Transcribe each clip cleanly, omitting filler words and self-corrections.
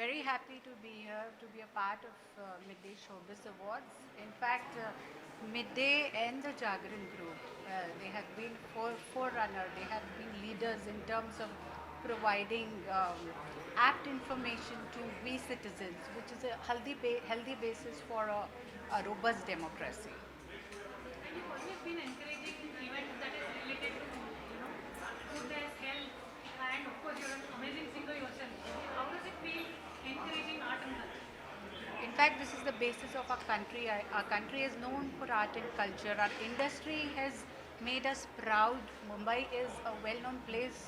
very happy to be here, to be a part of Midday Showbiz Awards. In fact, Midday and the Jagran Group, they have been forerunner, they have been leaders in terms of providing apt information to we citizens, which is a healthy basis for a robust democracy. And you've always been encouraging events that is related to, goodness, health, and of course you're an amazing singer yourself. So how does it feel encouraging art and culture? In fact, this is the basis of our country. Our country is known for art and culture. Our industry has made us proud. Mumbai is a well-known place,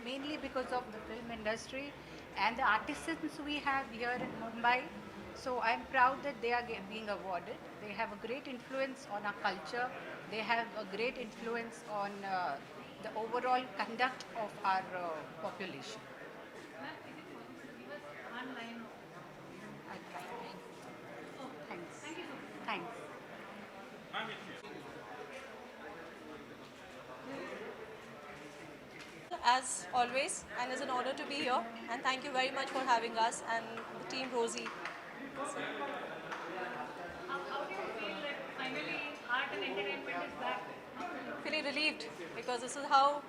mainly because of the film industry and the artisans we have here in Mumbai. So I'm proud that they are being awarded. They have a great influence on our culture. They have a great influence on the overall conduct of our population. Ma'am, is it possible to give us one line of I'll try. Oh, Thanks. thank you so much. Thanks. As always, and it's an honor to be here. And thank you very much for having us and the team Rosie. How do you feel that finally art and entertainment is back? Feeling relieved because this is how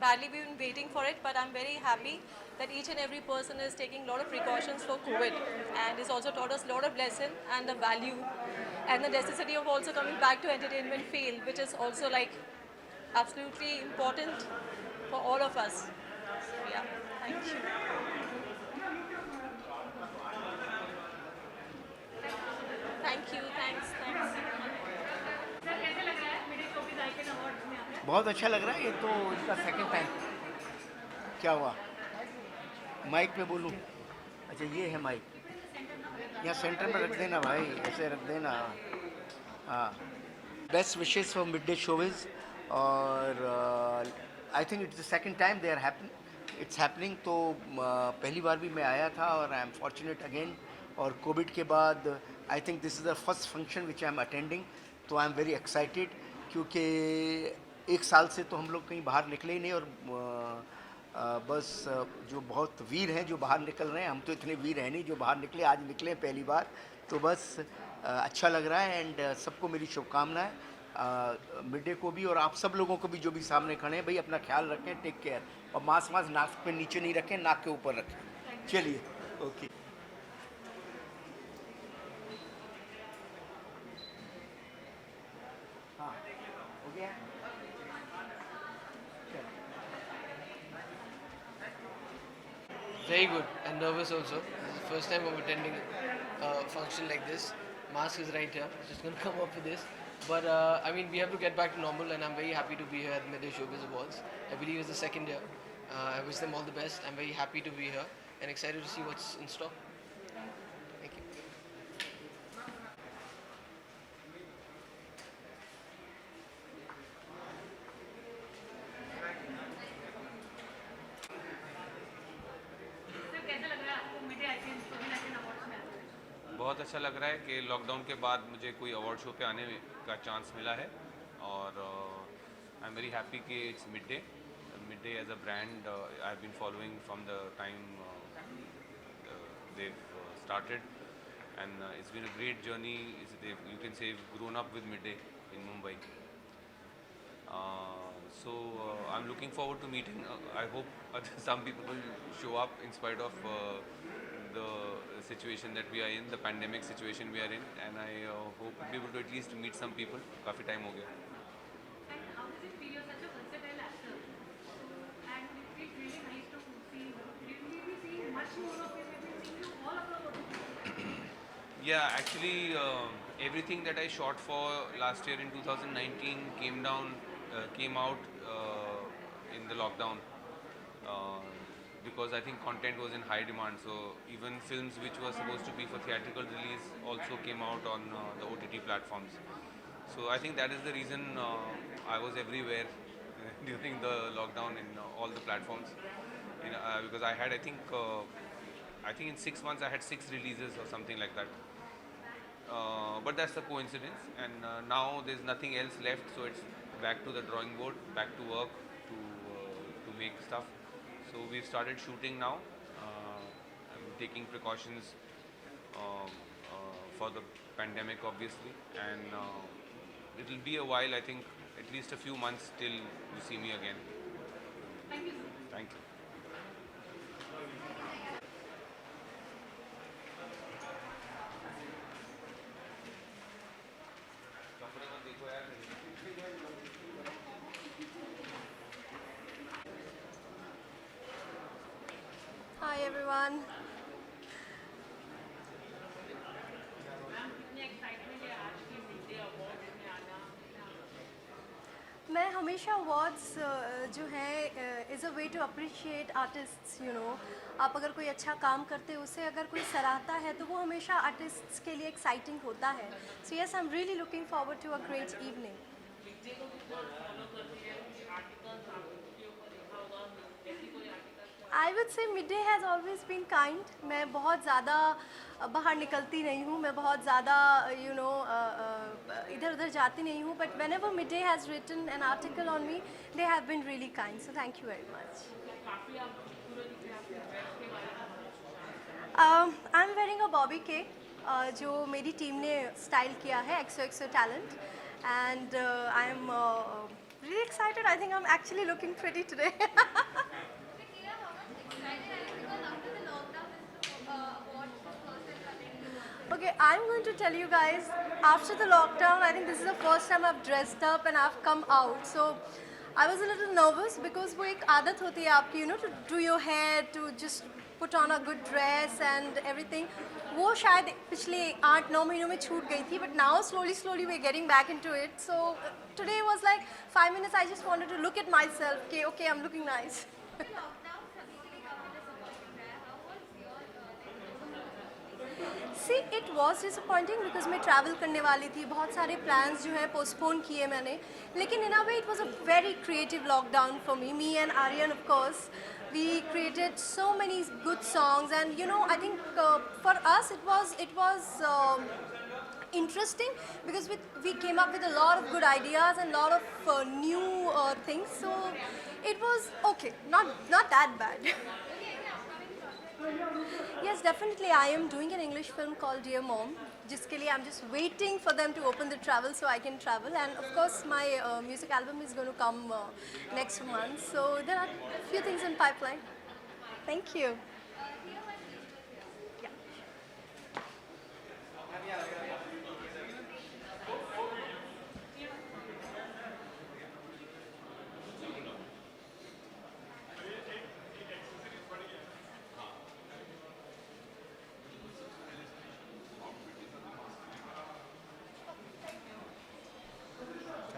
badly we've been waiting for it. But I'm very happy that each and every person is taking a lot of precautions for COVID, and it's also taught us a lot of lesson and the value and the necessity of also coming back to entertainment field, which is also like absolutely important for all of us. So yeah, thank you. Thank you. Thanks. Sir कैसे लग रहा है midday showbiz icon awards में आकर? बहुत अच्छा लग रहा है। ये तो इसका सेकंड टाइम। क्या हुआ? माइक पे बोलूं? अच्छा, ये है माइक। यहाँ सेंटर में रख देना भाई, ऐसे रख देना। हाँ, best wishes for Mid Day शोविज। और I think it's the second time they are it's happening. तो पहली बार भी मैं आया था और आई एम फॉर्चुनेट अगेन। और कोविड के बाद I think this is the first function which I am attending. तो आई एम वेरी एक्साइटेड, क्योंकि एक साल से तो हम लोग कहीं बाहर निकले ही नहीं। और बस जो बहुत वीर हैं जो बाहर निकल रहे हैं, हम तो इतने वीर हैं नहीं जो बाहर निकले, आज निकले पहली बार। तो बस अच्छा लग रहा है। एंड सबको मेरी शुभकामनाएं, मिड डे को भी और आप सब लोगों को भी जो भी सामने खड़े हैं। भाई अपना ख्याल रखें, टेक केयर। और मास्क नाक पे नीचे नहीं रखें, नाक के ऊपर रखें। चलिए, ओके। हाँ, हो गया। Very good and nervous also. This is the first time I'm attending a function like this. Mask is right here. Just gonna come up with this. But I mean, we have to get back to normal, and I'm very happy to be here at Midday Showbiz Awards. I believe it's the second year. I wish them all the best. I'm very happy to be here and excited to see what's in store. Thank you. Sir कैसा लग रहा है आपको midday icon showbiz icon awards में आकर? बहुत अच्छा लग रहा है कि लॉकडाउन के बाद मुझे कोई अवार्ड शो पे आने का चांस मिला है। और आई एम वेरी हैप्पी कि it's Mid Day as a brand I have been following from the time they've started, and it's been a great journey. You can say grown up with Midday in Mumbai. I'm looking forward to meeting. I hope some people will show up in spite of the situation that we are in, the pandemic situation we are in, and I hope to be able to at least meet some people. काफ़ी time हो गया. And how does it feel? You're such a versatile actor. And it feels really nice to see you. We'll be seeing much more of it. We'll be seeing you all across OTT. Yeah, actually, everything that I shot for last year in 2019 came out in the lockdown, uh, because I think content was in high demand. So even films which were supposed to be for theatrical release also came out on the OTT platforms. So I think that is the reason I was everywhere during the lockdown in all the platforms. Because I think in 6 months I had 6 releases or something like that. But that's a coincidence, and now there's nothing else left, so it's back to the drawing board, back to work, to make stuff. So we've started shooting now. I'm taking precautions for the pandemic, obviously, and it'll be a while. I think at least a few months till you see me again. Thank you. Thank you. Hi everyone. मैं हमेशा awards जो है is a way to appreciate artists, you know. आप अगर कोई अच्छा काम करते हो उसे अगर कोई सराहता है तो वो हमेशा आर्टिस्ट्स के लिए एक्साइटिंग होता है. So yes, I am really looking forward to a great evening. I would say Mid Day has always been kind. मैं बहुत ज़्यादा बाहर निकलती नहीं हूँ, मैं बहुत ज़्यादा यू नो इधर उधर जाती नहीं हूँ, but whenever Mid Day has written an article on me, they have been really kind. So thank you very much. I am wearing a Bobby के जो मेरी टीम ने स्टाइल किया है, XO XO talent, and I am really excited. I think I'm actually looking pretty today. Okay, I'm going to tell you guys, after the lockdown, I think this is the first time I've dressed up and I've come out. So I was a little nervous because वो एक आदत होती है आपकी, you know, to do your hair, to just put on a good dress and everything. वो शायद पिछले 8-9 महीनों में छूट गई थी, but now slowly we're getting back into it. So today was like 5 minutes. I just wanted to look at myself. Okay, I'm looking nice. See, it was disappointing because मैं travel करने वाली थी. बहुत सारे plans जो है postpone किए मैंने. लेकिन in a way it was a very creative lockdown for me. Me and Aryan, of course, we created so many good songs, and you know, I think for us it was interesting because we came up with a lot of good ideas and a lot of new things. So it was okay, not that bad. Yes, definitely. I am doing an English film called Dear Mom. जिसके लिए I'm just waiting for them to open the travel so I can travel. And of course, my music album is going to come next month. So there are a few things in pipeline. Thank you.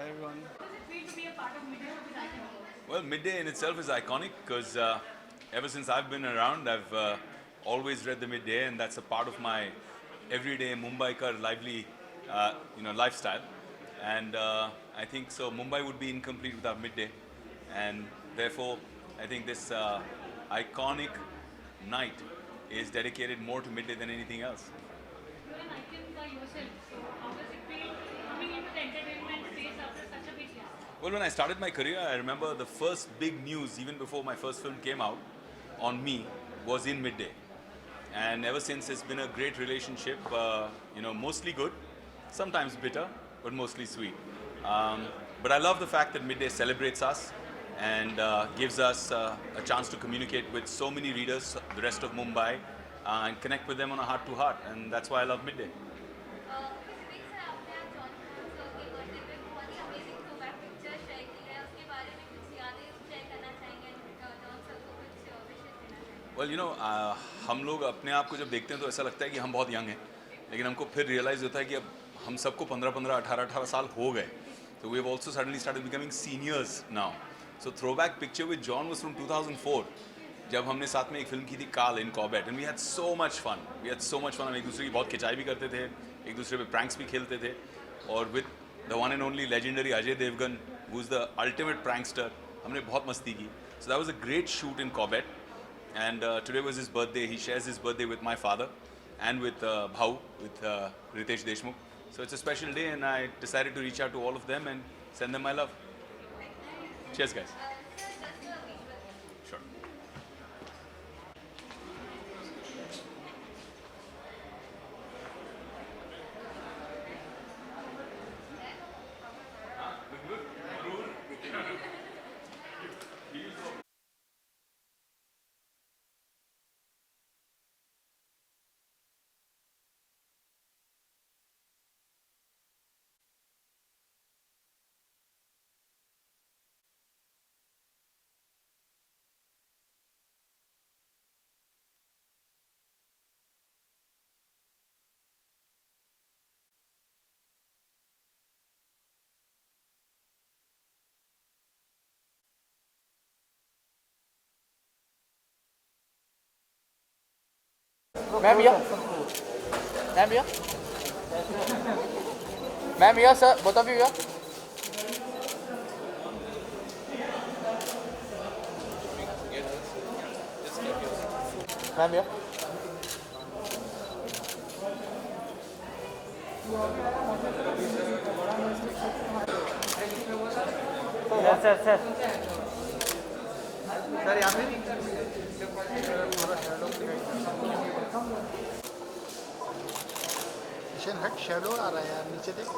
Hi everyone. How does it feel to be a part of Midday Showbiz Icon? Well, Midday in itself is iconic because ever since I've been around, I've always read the Midday, and that's a part of my everyday Mumbaikar lively, lifestyle. And I think so. Mumbai would be incomplete without Midday, and therefore, I think this iconic night is dedicated more to Midday than anything else. You're an icon by yourself. So how does it feel coming into the entertainment space after such a big year? Well, when I started my career, I remember the first big news, even before my first film came out, on me, was in Midday. And ever since, it's been a great relationship, mostly good, sometimes bitter, but mostly sweet. But I love the fact that Midday celebrates us and gives us a chance to communicate with so many readers, the rest of Mumbai, and connect with them on a heart-to-heart. And that's why I love Midday. Well, हम लोग अपने आप को जब देखते हैं तो ऐसा लगता है कि हम बहुत यंग हैं, लेकिन हमको फिर रियलाइज़ होता है कि अब हम सबको 15-15, 18-18 साल हो गए. So we have also suddenly started becoming seniors now. So throwback picture with John was from 2004, जब हमने साथ में एक फिल्म की थी काल इन Corbett, and we had so much fun. हम एक दूसरे की बहुत खिंचाई भी करते थे, एक दूसरे पे प्रैंक्स भी खेलते थे, और with the one and only legendary Ajay Devgan, who's the ultimate prankster, हमने बहुत मस्ती की. So that was a great shoot in Corbett. And today was his birthday. He shares his birthday with my father and with Bhau, with Ritesh Deshmukh. So it's a special day, and I decided to reach out to all of them and send them my love. Cheers, guys. Sure. Ma'am here. Ma'am here. Ma'am here, sir. Both of you here. Ma'am here. Sir. Sir, यहाँ पे किशन हट shadow आ रहा है यार, नीचे देख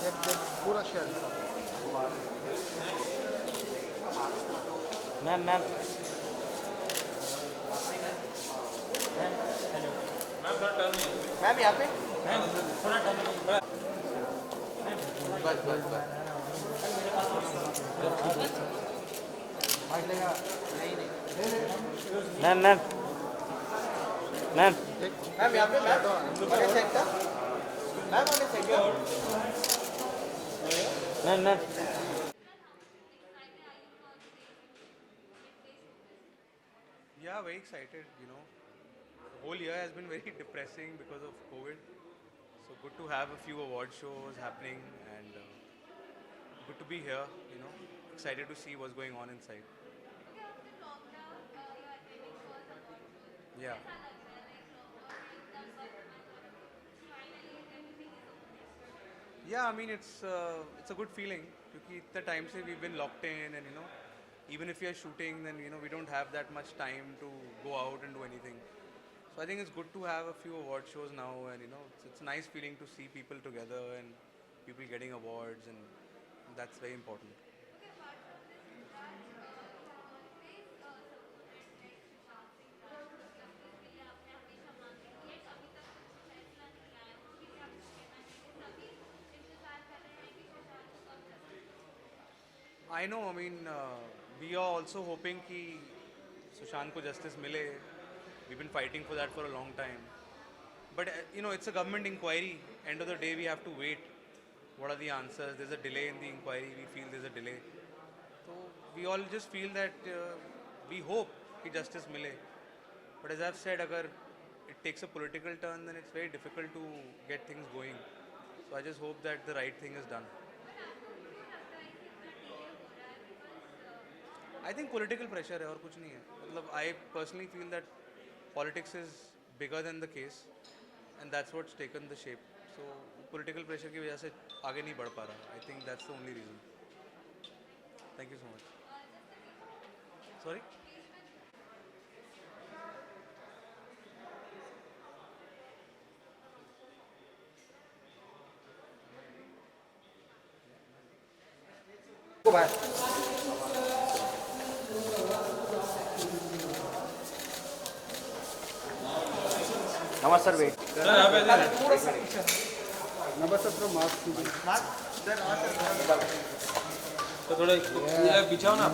देख देख पूरा शैडो। मैम मैम मैम यहाँ पे बस बस बस मैम मैम मैम मैम यहाँ पे ma'am ma'am ma'am Yeah, very excited. You know, the whole year has been very depressing because of COVID. So good to have a few award shows happening and good to be here. You know, excited to see what's going on inside. Yeah. Yeah, I mean it's a good feeling because the times we've been locked in and you know even if we are shooting then you know we don't have that much time to go out and do anything. So I think it's good to have a few award shows now and you know it's a nice feeling to see people together and people getting awards and that's very important. I know, I mean, we are also hoping कि Sushant को justice मिले. We've been fighting for that for a long time. But you know, it's a government inquiry. End of the day, we have to wait. What are the answers? There's a delay in the inquiry. We feel there's a delay. So we all just feel that we hope कि justice मिले. But as I've said, अगर it takes a political turn, then it's very difficult to get things going. So I just hope that the right thing is done. I think political pressure है और कुछ नहीं है. मतलब I personally feel that politics is bigger than the case and that's what's taken the shape. So political pressure की वजह से आगे नहीं बढ़ पा रहा. I think that's the only reason. Thank you so much. Sorry? नमस्कार वेट नमस्ते सर, मास्क तो थोड़ा बिछाओ ना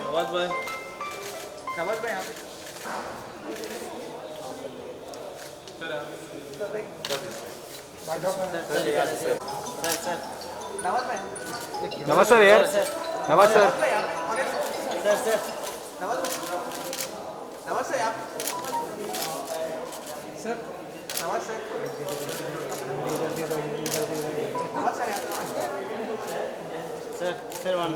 आवाज भाई यहाँ पे नमस्कार यार नमस्कार नमस्ते आप सर, नमस्ते नमस्ते सर वन